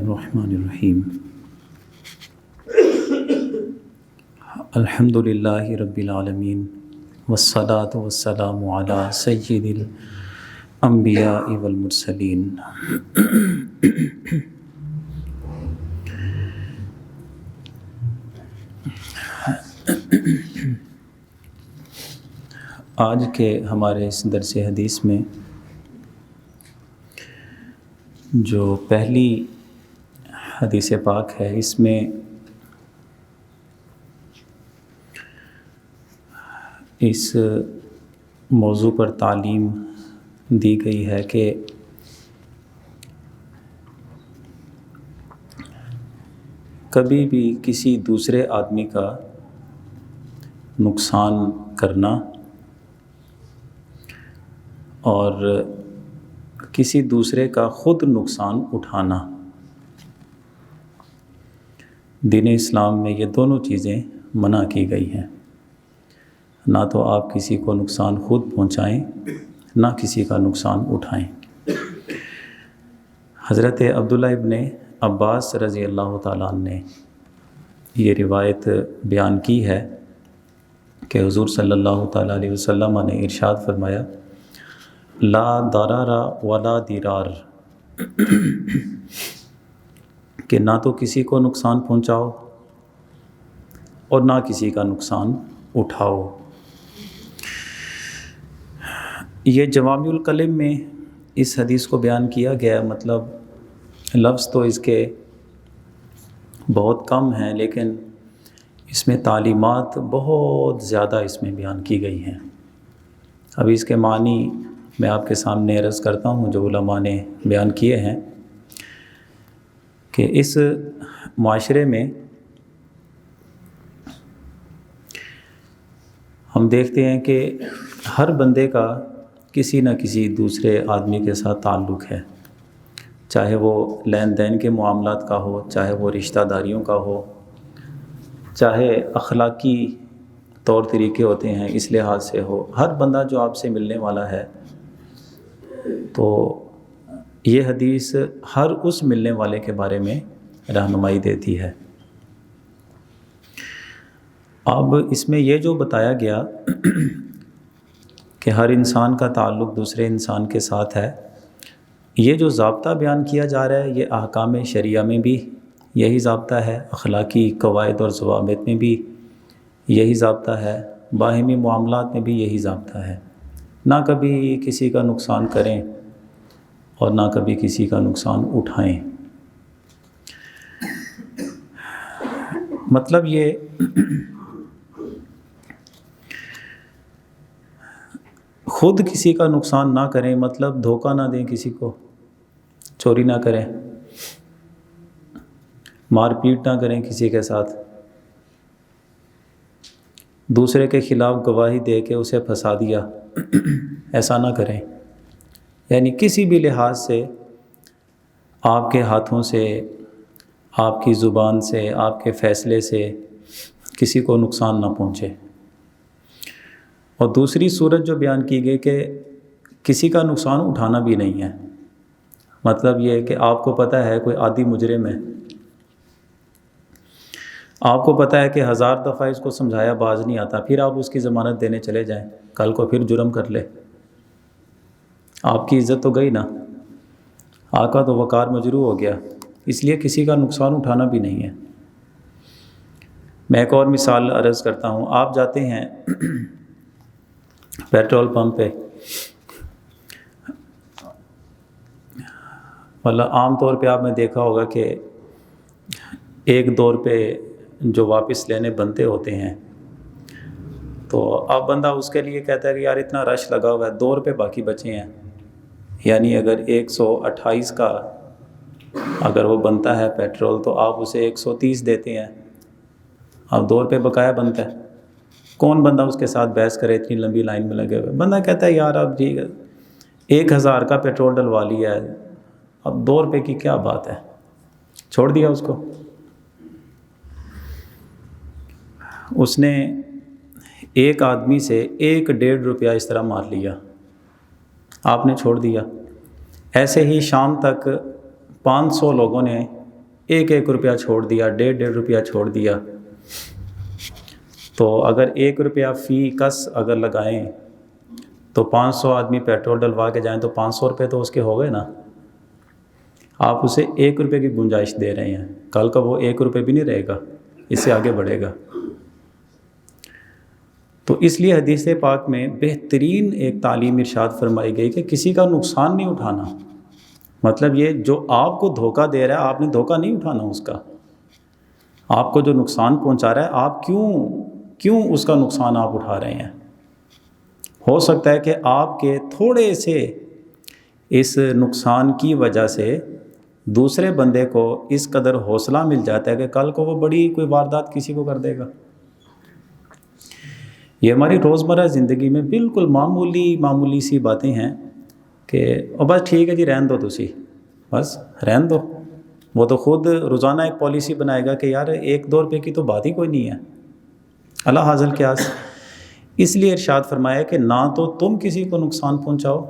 الرحمن الرحیم الحمد للہ رب العالمین والصلاة والسلام علی سید الانبیاء والمرسلین۔ آج کے ہمارے اس درس حدیث میں جو پہلی حدیث پاک ہے، اس میں اس موضوع پر تعلیم دی گئی ہے کہ کبھی بھی کسی دوسرے آدمی کا نقصان کرنا اور کسی دوسرے کا خود نقصان اٹھانا، دین اسلام میں یہ دونوں چیزیں منع کی گئی ہیں۔ نہ تو آپ کسی کو نقصان خود پہنچائیں، نہ کسی کا نقصان اٹھائیں۔ حضرت عبداللہ ابن عباس رضی اللہ تعالیٰ عنہ نے یہ روایت بیان کی ہے کہ حضور صلی اللہ تعالیٰ علیہ وسلم نے ارشاد فرمایا، لا ضرر ولا ضرار، کہ نہ تو کسی کو نقصان پہنچاؤ اور نہ کسی کا نقصان اٹھاؤ۔ یہ جوامع الکلم میں اس حدیث کو بیان کیا گیا، مطلب لفظ تو اس کے بہت کم ہیں، لیکن اس میں تعلیمات بہت زیادہ اس میں بیان کی گئی ہیں۔ ابھی اس کے معنی میں آپ کے سامنے عرض کرتا ہوں جو علماء نے بیان کیے ہیں کہ اس معاشرے میں ہم دیکھتے ہیں کہ ہر بندے کا کسی نہ کسی دوسرے آدمی کے ساتھ تعلق ہے، چاہے وہ لین دین کے معاملات کا ہو، چاہے وہ رشتہ داریوں کا ہو، چاہے اخلاقی طور طریقے ہوتے ہیں اس لحاظ سے ہو۔ ہر بندہ جو آپ سے ملنے والا ہے، تو یہ حدیث ہر اس ملنے والے کے بارے میں رہنمائی دیتی ہے۔ اب اس میں یہ جو بتایا گیا کہ ہر انسان کا تعلق دوسرے انسان کے ساتھ ہے، یہ جو ضابطہ بیان کیا جا رہا ہے یہ احکام شریعہ میں بھی یہی ضابطہ ہے، اخلاقی قواعد اور ضوابط میں بھی یہی ضابطہ ہے، باہمی معاملات میں بھی یہی ضابطہ ہے۔ نہ کبھی کسی کا نقصان کریں اور نہ کبھی کسی کا نقصان اٹھائیں۔ مطلب یہ خود کسی کا نقصان نہ کریں، مطلب دھوکہ نہ دیں، کسی کو چوری نہ کریں، مار پیٹ نہ کریں کسی کے ساتھ، دوسرے کے خلاف گواہی دے کے اسے پھنسا دیا، ایسا نہ کریں۔ یعنی کسی بھی لحاظ سے آپ کے ہاتھوں سے، آپ کی زبان سے، آپ کے فیصلے سے کسی کو نقصان نہ پہنچے۔ اور دوسری صورت جو بیان کی گئی کہ کسی کا نقصان اٹھانا بھی نہیں ہے، مطلب یہ ہے کہ آپ کو پتہ ہے کوئی عادی مجرم ہے، آپ کو پتہ ہے کہ 1000 دفعہ اس کو سمجھایا باز نہیں آتا، پھر آپ اس کی ضمانت دینے چلے جائیں، کل کو پھر جرم کر لے، آپ کی عزت تو گئی نا، آقا تو وقار مجروح ہو گیا۔ اس لیے کسی کا نقصان اٹھانا بھی نہیں ہے۔ میں ایک اور مثال عرض کرتا ہوں۔ آپ جاتے ہیں پیٹرول پمپ پہ، مطلب عام طور پہ آپ نے دیکھا ہوگا کہ ایک دور پہ جو واپس لینے بنتے ہوتے ہیں، تو اب بندہ اس کے لیے کہتا ہے کہ یار اتنا رش لگا ہوا ہے، 2 روپے باقی بچے ہیں، یعنی اگر 128 کا اگر وہ بنتا ہے پیٹرول تو آپ اسے 130 دیتے ہیں، اب 2 روپے بقایا بنتا ہے۔ کون بندہ اس کے ساتھ بحث کرے اتنی لمبی لائن میں لگے ہوئے؟ بندہ کہتا ہے یار اب ٹھیک ہے 1000 کا پیٹرول ڈلوا لیا ہے، اب 2 روپے کی کیا بات ہے، چھوڑ دیا اس کو۔ اس نے ایک آدمی سے 1.5 روپیہ اس طرح مار لیا، آپ نے چھوڑ دیا۔ ایسے ہی شام تک 500 لوگوں نے 1 روپیہ چھوڑ دیا، 1.5 روپیہ چھوڑ دیا، تو اگر 1 روپیہ فی کس اگر لگائیں تو 500 آدمی پیٹرول ڈلوا کے جائیں تو 500 روپے تو اس کے ہو گئے نا۔ آپ اسے 1 روپے کی گنجائش دے رہے ہیں، کل کا وہ 1 روپے بھی نہیں رہے گا، اس سے آگے بڑھے گا۔ تو اس لیے حدیث پاک میں بہترین ایک تعلیم ارشاد فرمائی گئی کہ کسی کا نقصان نہیں اٹھانا۔ مطلب یہ جو آپ کو دھوکہ دے رہا ہے، آپ نے دھوکہ نہیں اٹھانا اس کا۔ آپ کو جو نقصان پہنچا رہا ہے، آپ کیوں اس کا نقصان آپ اٹھا رہے ہیں؟ ہو سکتا ہے کہ آپ کے تھوڑے سے اس نقصان کی وجہ سے دوسرے بندے کو اس قدر حوصلہ مل جاتا ہے کہ کل کو وہ بڑی کوئی واردات کسی کو کر دے گا۔ یہ ہماری روزمرہ زندگی میں بالکل معمولی سی باتیں ہیں کہ بس ٹھیک ہے جی رہن دو، تسی بس رہن دو۔ وہ تو خود روزانہ ایک پالیسی بنائے گا کہ یار 1-2 روپے کی تو بات ہی کوئی نہیں ہے، اللہ حاصل قیاس۔ اس لیے ارشاد فرمایا کہ نہ تو تم کسی کو نقصان پہنچاؤ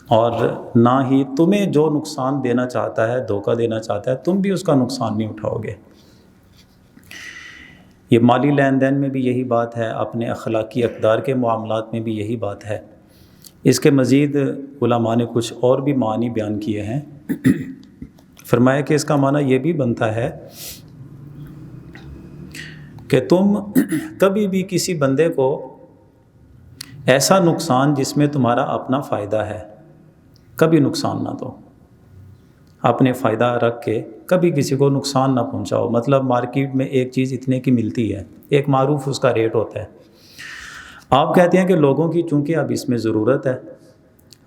اور نہ ہی تمہیں جو نقصان دینا چاہتا ہے، دھوکہ دینا چاہتا ہے، تم بھی اس کا نقصان نہیں اٹھاؤ گے۔ یہ مالی لین دین میں بھی یہی بات ہے، اپنے اخلاقی اقدار کے معاملات میں بھی یہی بات ہے۔ اس کے مزید علماء نے کچھ اور بھی معنی بیان کیے ہیں۔ فرمایا کہ اس کا معنی یہ بھی بنتا ہے کہ تم کبھی بھی کسی بندے کو ایسا نقصان جس میں تمہارا اپنا فائدہ ہے، کبھی نقصان نہ دو۔ اپنے فائدہ رکھ کے کبھی کسی کو نقصان نہ پہنچاؤ۔ مطلب مارکیٹ میں ایک چیز اتنے کی ملتی ہے، ایک معروف اس کا ریٹ ہوتا ہے، آپ کہتے ہیں کہ لوگوں کی چونکہ اب اس میں ضرورت ہے،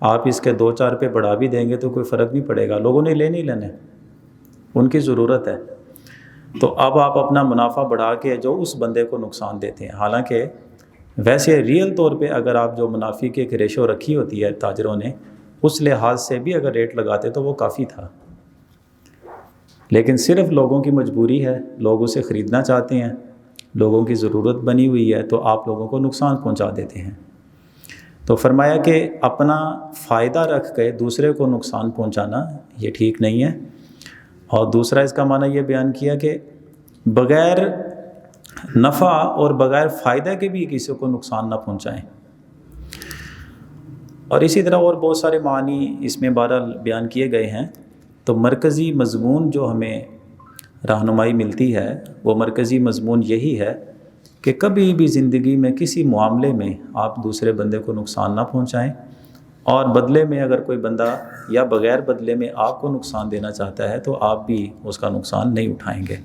آپ اس کے 2-4 روپے بڑھا بھی دیں گے تو کوئی فرق نہیں پڑے گا، لوگوں نے لینے ان کی ضرورت ہے، تو اب آپ اپنا منافع بڑھا کے جو اس بندے کو نقصان دیتے ہیں۔ حالانکہ ویسے ریئل طور پہ اگر آپ جو منافع کی ایک ریشو رکھی ہوتی ہے تاجروں نے، اس لحاظ سے بھی اگر ریٹ لگاتے تو وہ کافی تھا، لیکن صرف لوگوں کی مجبوری ہے، لوگ اسے خریدنا چاہتے ہیں، لوگوں کی ضرورت بنی ہوئی ہے، تو آپ لوگوں کو نقصان پہنچا دیتے ہیں۔ تو فرمایا کہ اپنا فائدہ رکھ کے دوسرے کو نقصان پہنچانا یہ ٹھیک نہیں ہے۔ اور دوسرا اس کا معنی یہ بیان کیا کہ بغیر نفع اور بغیر فائدہ کے بھی کسی کو نقصان نہ پہنچائیں۔ اور اسی طرح اور بہت سارے معنی اس میں بہرحال بیان کیے گئے ہیں۔ تو مرکزی مضمون جو ہمیں رہنمائی ملتی ہے، وہ مرکزی مضمون یہی ہے کہ کبھی بھی زندگی میں کسی معاملے میں آپ دوسرے بندے کو نقصان نہ پہنچائیں، اور بدلے میں اگر کوئی بندہ یا بغیر بدلے میں آپ کو نقصان دینا چاہتا ہے تو آپ بھی اس کا نقصان نہیں اٹھائیں گے۔